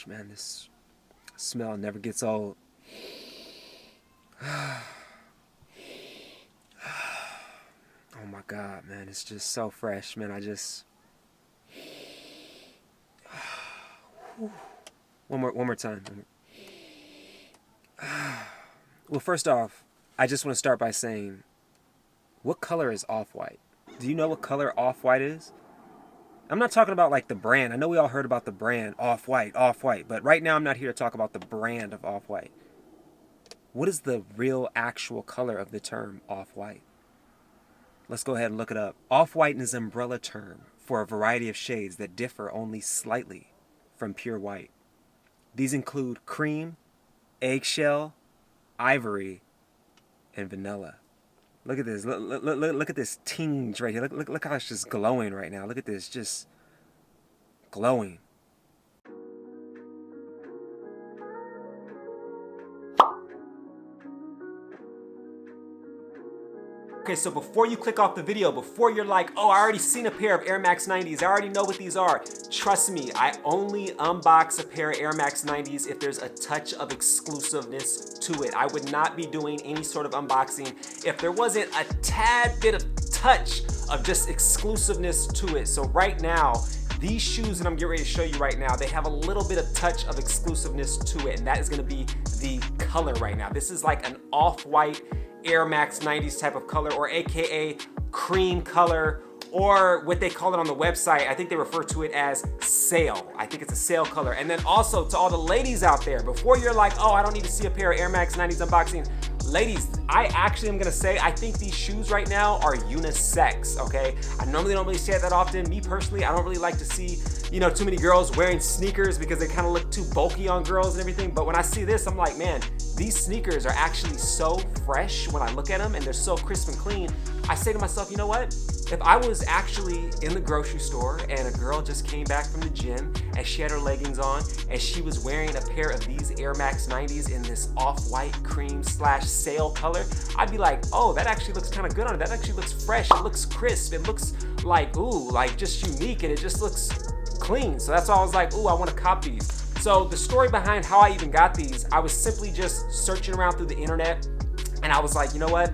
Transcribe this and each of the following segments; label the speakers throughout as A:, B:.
A: fresh, man. This smell never gets old. Oh my God, man. It's just so fresh, man. One more time. Well, first off, I just want to start by saying, what color is Off-White? Do you know what color Off-White is? I'm not talking about like the brand. I know we all heard about the brand, Off-White, but right now I'm not here to talk about the brand of Off-White. What is the real actual color of the term Off-White? Let's go ahead and look it up. Off-White is an umbrella term for a variety of shades that differ only slightly from pure white. These include cream, eggshell, ivory, and vanilla. Look at this. Look at this tinge right here. Look how it's just glowing right now. Look at this, just glowing. Okay, so before you click off the video, before you're like, oh, I already seen a pair of Air Max 90s, I already know what these are. Trust me, I only unbox a pair of Air Max 90s if there's a touch of exclusiveness to it. I would not be doing any sort of unboxing if there wasn't a tad bit of touch of just exclusiveness to it. So right now, these shoes that I'm getting ready to show you right now, they have a little bit of touch of exclusiveness to it, and that is gonna be the color right now. This is like an off-white Air Max 90s type of color, or AKA cream color, or what they call it on the website. I think they refer to it as sail. I think it's a sail color. And then also to all the ladies out there, before you're like, oh, I don't need to see a pair of Air Max 90s unboxing, ladies, I actually am gonna say, I think these shoes right now are unisex, okay? I normally don't really say it that often. Me personally, I don't really like to see, too many girls wearing sneakers because they kind of look too bulky on girls and everything. But when I see this, I'm like, man, these sneakers are actually so fresh when I look at them, and they're so crisp and clean. I say to myself, you know what? If I was actually in the grocery store and a girl just came back from the gym and she had her leggings on and she was wearing a pair of these Air Max 90s in this off-white cream / sail color, I'd be like, oh, that actually looks kind of good on it. That actually looks fresh. It looks crisp. It looks like, ooh, like just unique, and it just looks clean. So that's why I was like, ooh, I want to cop these. So the story behind how I even got these, I was simply just searching around through the internet, and I was like, you know what?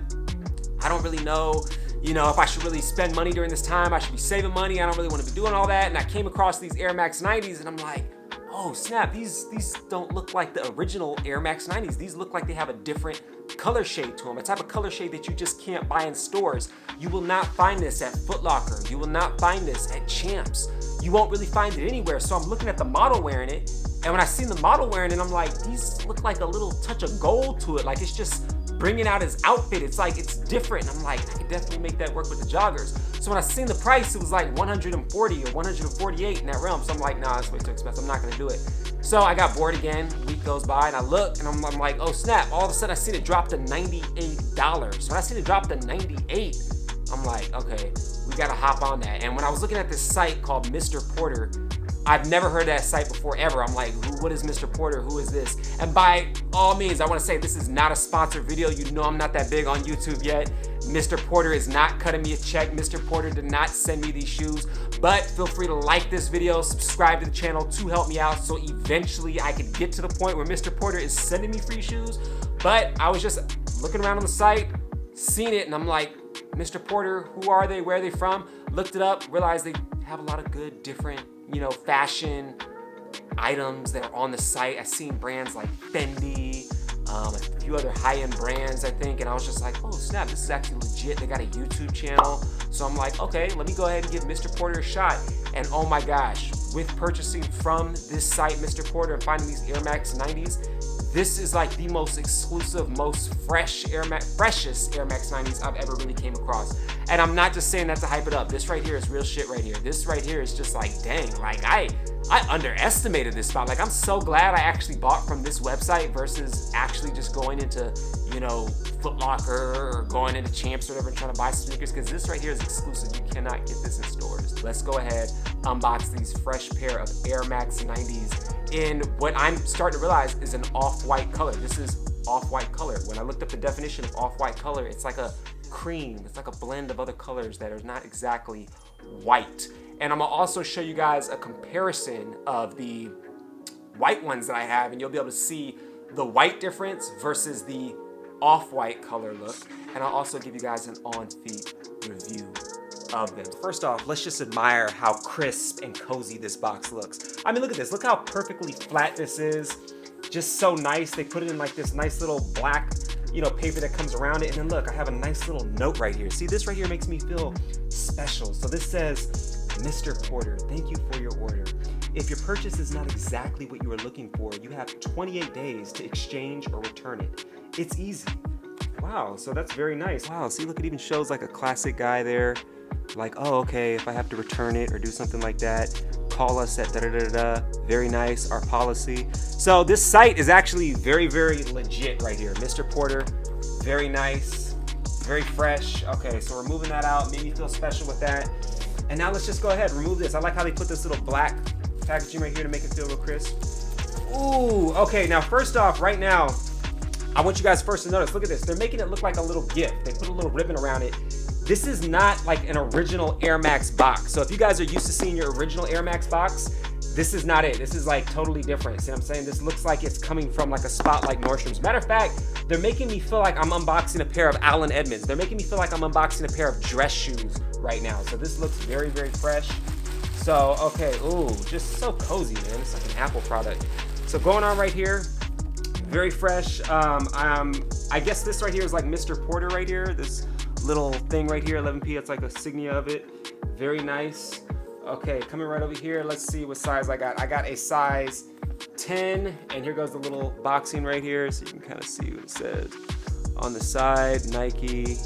A: I don't really know, if I should really spend money during this time. I should be saving money. I don't really want to be doing all that. And I came across these Air Max 90s, and I'm like, oh snap, these don't look like the original Air Max 90s. These look like they have a different color shade to them, a type of color shade that you just can't buy in stores. You will not find this at Foot Locker. You will not find this at Champs. You won't really find it anywhere. So I'm looking at the model wearing it, and when I seen the model wearing it, I'm like, these look like a little touch of gold to it. Like it's just bringing out his outfit. It's like, it's different. And I'm like, I could definitely make that work with the joggers. So when I seen the price, it was like 140 or 148 in that realm. So I'm like, nah, it's way too expensive. I'm not gonna do it. So I got bored again. Week goes by and I look and I'm like, oh snap. All of a sudden I seen it drop to $98. So when I seen it drop to 98, I'm like, okay, we gotta hop on that. And when I was looking at this site called Mr. Porter, I've never heard that site before ever. I'm like, what is Mr. Porter? Who is this? And by all means, I wanna say this is not a sponsored video. You know I'm not that big on YouTube yet. Mr. Porter is not cutting me a check. Mr. Porter did not send me these shoes, but feel free to like this video, subscribe to the channel to help me out so eventually I can get to the point where Mr. Porter is sending me free shoes. But I was just looking around on the site, seen it, and I'm like, Mr. Porter, who are they? Where are they from? Looked it up, realized they have a lot of good, different, fashion items that are on the site. I've seen brands like Fendi, a few other high-end brands, I think, and I was just like, oh snap, this is actually legit. They got a YouTube channel. So I'm like, okay, let me go ahead and give Mr. Porter a shot. And oh my gosh, with purchasing from this site, Mr. Porter, and finding these Air Max 90s, this is like the most exclusive, most freshest Air Max 90s I've ever really came across. And I'm not just saying that to hype it up. This right here is real shit right here. This right here is just like, dang, like I underestimated this spot. Like I'm so glad I actually bought from this website versus actually just going into, Foot Locker or going into Champs or whatever and trying to buy sneakers, because this right here is exclusive. You cannot get this in stores. Let's go ahead, unbox these fresh pair of Air Max 90s in what I'm starting to realize is an off-white color. This is off-white color. When I looked up the definition of off-white color, it's like a cream. It's like a blend of other colors that are not exactly white. And I'm gonna also show you guys a comparison of the white ones that I have, and you'll be able to see the white difference versus the off-white color look. And I'll also give you guys an on-feet review of them. First off, let's just admire how crisp and cozy this box looks. I mean, look at this. Look how perfectly flat this is. Just so nice. They put it in like this nice little black, paper that comes around it. And then look, I have a nice little note right here. See, this right here makes me feel special. So this says, Mr. Porter, thank you for your order. If your purchase is not exactly what you were looking for, you have 28 days to exchange or return it. It's easy. Wow, so that's very nice. Wow, see, look, it even shows like a classic guy there. Like, oh, okay, if I have to return it or do something like that, call us at da-da-da-da-da. Very nice, our policy. So this site is actually very, very legit right here. Mr. Porter, very nice, very fresh. Okay, so we're moving that out, made me feel special with that. And now let's just go ahead, remove this. I like how they put this little black packaging right here to make it feel real crisp. Ooh, okay, now first off, right now, I want you guys first to notice, look at this. They're making it look like a little gift. They put a little ribbon around it. This is not like an original Air Max box. So if you guys are used to seeing your original Air Max box, this is not it. This is like totally different. See what I'm saying? This looks like it's coming from like a spot like Nordstrom's. Matter of fact, they're making me feel like I'm unboxing a pair of Allen Edmonds. They're making me feel like I'm unboxing a pair of dress shoes right now. So this looks very, very fresh. So, okay, ooh, just so cozy, man. It's like an Apple product. So going on right here, very fresh. I guess this right here is like Mr. Porter right here. This little thing right here, 11P, it's like a signia of it. Very nice. Okay, coming right over here, let's see what size I got. I got a size 10, and here goes the little boxing right here, so you can kind of see what it says. On the side, Nike,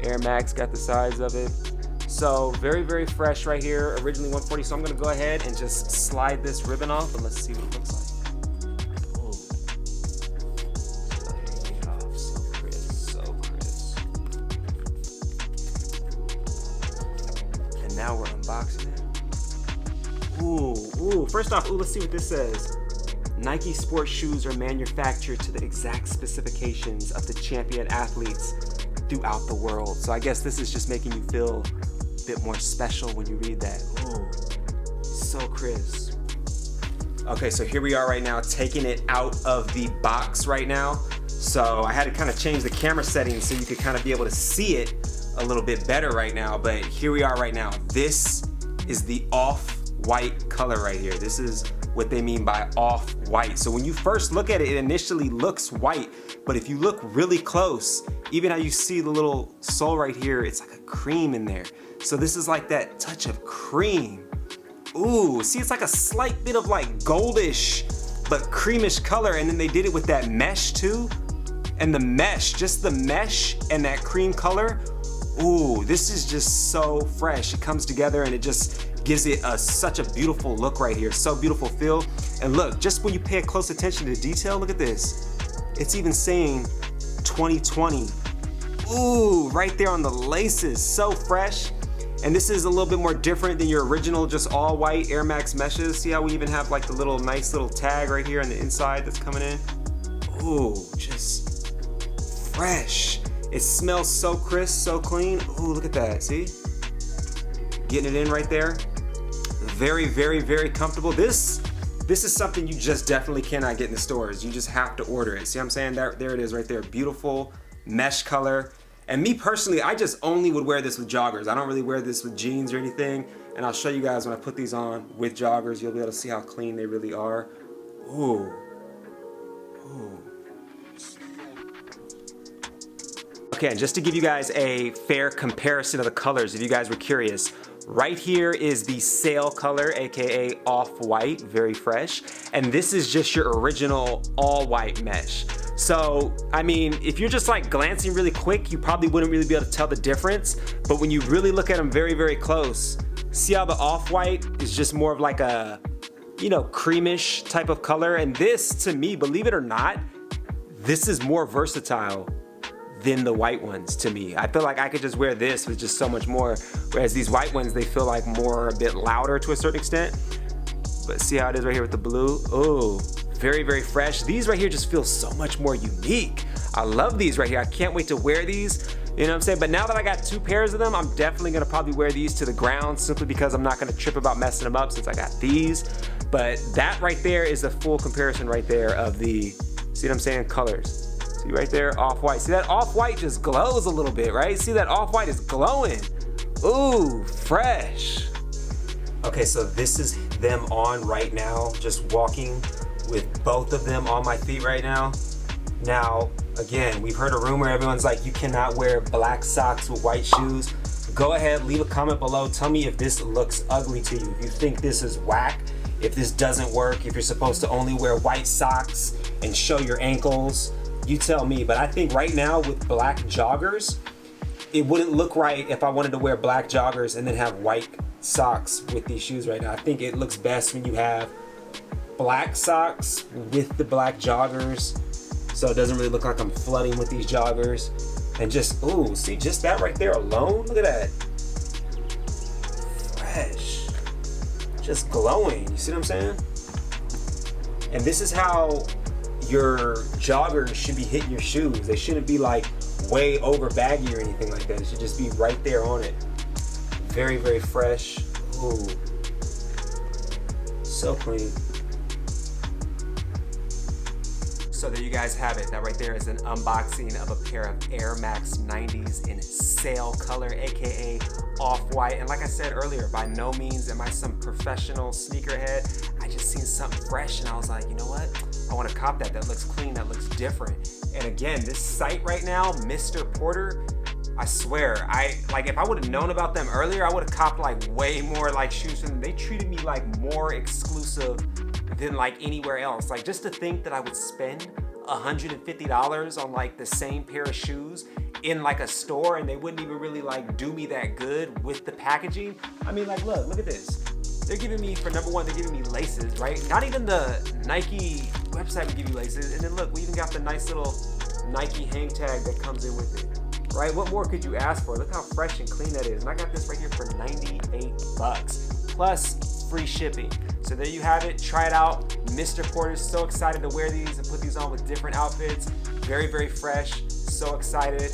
A: Air Max, got the size of it. So very, very fresh right here, originally 140. So I'm gonna go ahead and just slide this ribbon off, and let's see what it looks like. Now we're unboxing it. Ooh, first off, let's see what this says. Nike sports shoes are manufactured to the exact specifications of the champion athletes throughout the world. So I guess this is just making you feel a bit more special when you read that. Ooh, so crisp. Okay, so here we are right now, taking it out of the box right now. So I had to kind of change the camera settings so you could kind of be able to see it a little bit better right now, but here we are right now. This is the off-white color right here. This is what they mean by off-white. So when you first look at it, it initially looks white, but if you look really close, even how you see the little sole right here, it's like a cream in there. So this is like that touch of cream. Ooh, see, it's like a slight bit of like goldish, but creamish color, and then they did it with that mesh too. And the mesh, just the mesh and that cream color, ooh, this is just so fresh. It comes together and it just gives it such a beautiful look right here. So beautiful feel. And look, just when you pay close attention to the detail, look at this. It's even saying 2020. Ooh, right there on the laces, so fresh. And this is a little bit more different than your original just all white Air Max meshes. See how we even have like the little nice little tag right here on the inside that's coming in? Ooh, just fresh. It smells so crisp, so clean. Ooh, look at that, see? Getting it in right there. Very, very, very comfortable. This is something you just definitely cannot get in the stores. You just have to order it. See what I'm saying? There it is right there. Beautiful mesh color. And me personally, I just only would wear this with joggers. I don't really wear this with jeans or anything. And I'll show you guys when I put these on with joggers. You'll be able to see how clean they really are. Ooh. Ooh. Okay, and just to give you guys a fair comparison of the colors, if you guys were curious, right here is the sale color, aka off-white, very fresh. And this is just your original all-white mesh. So, I mean, if you're just like glancing really quick, you probably wouldn't really be able to tell the difference. But when you really look at them very, very close, see how the off-white is just more of like a, creamish type of color. And this, to me, believe it or not, this is more versatile than the white ones to me. I feel like I could just wear this with just so much more, whereas these white ones, they feel like more a bit louder to a certain extent. But see how it is right here with the blue? Oh, very, very fresh. These right here just feel so much more unique. I love these right here. I can't wait to wear these. You know what I'm saying? But now that I got 2 pairs of them, I'm definitely gonna probably wear these to the ground simply because I'm not gonna trip about messing them up since I got these. But that right there is a full comparison right there of the, see what I'm saying, colors. See right there, off-white. See that off-white just glows a little bit, right? See that off-white is glowing. Ooh, fresh. Okay, so this is them on right now, just walking with both of them on my feet right now. Now, again, we've heard a rumor, everyone's like, you cannot wear black socks with white shoes. Go ahead, leave a comment below. Tell me if this looks ugly to you, if you think this is whack, if this doesn't work, if you're supposed to only wear white socks and show your ankles. You tell me, but I think right now with black joggers, it wouldn't look right if I wanted to wear black joggers and then have white socks with these shoes right now. I think it looks best when you have black socks with the black joggers, so it doesn't really look like I'm flooding with these joggers. And just, ooh, see just that right there alone? Look at that. Fresh. Just glowing, you see what I'm saying? And this is how your joggers should be hitting your shoes. They shouldn't be like way over baggy or anything like that. It should just be right there on it. Very, very fresh. Ooh. So clean. So there you guys have it. That right there is an unboxing of a pair of Air Max 90s in sail color, AKA off-white. And like I said earlier, by no means am I some professional sneakerhead. I just seen something fresh and I was like, you know what? I want to cop that. That looks clean, that looks different. And again, this site right now, Mr. Porter, I swear, if I would have known about them earlier, I would have copped like way more like shoes from them. They treated me like more exclusive than like anywhere else. Like just to think that I would spend $150 on like the same pair of shoes in like a store and they wouldn't even really like do me that good with the packaging. I mean, like, look at this. They're giving me, for number one, they're giving me laces, right? Not even the Nike website would give you laces. And then look, we even got the nice little Nike hang tag that comes in with it, right? What more could you ask for? Look how fresh and clean that is. And I got this right here for 98 bucks plus free shipping. So there you have it. Try it out. Mr. Porter's so excited to wear these and put these on with different outfits. Very, very fresh. So excited.